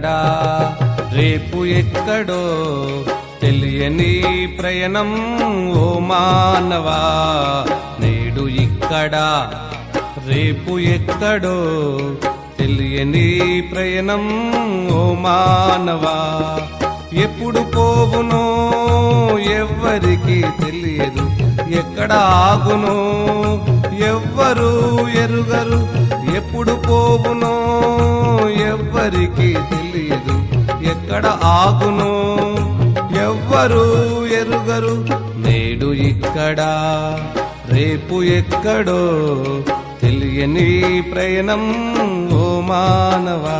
ఎక్కడా రేపు ఎక్కడో తెలియని ప్రయాణం ఓ మానవా. నేడు ఇక్కడా రేపు ఎక్కడో తెలియని ప్రయాణం ఓ మానవా. ఎప్పుడు పోవునో ఎవ్వరికి తెలియదు, ఎక్కడ ఆగునో ఎవ్వరు ఎరుగరు. ఎప్పుడు పోవునో ఎవ్వరికి తెలియదు, ఎక్కడ ఆగునో ఎవ్వరు ఎరుగరు. నేడు ఇక్కడా రేపు ఎక్కడో తెలియని ప్రయాణం ఓ మానవా.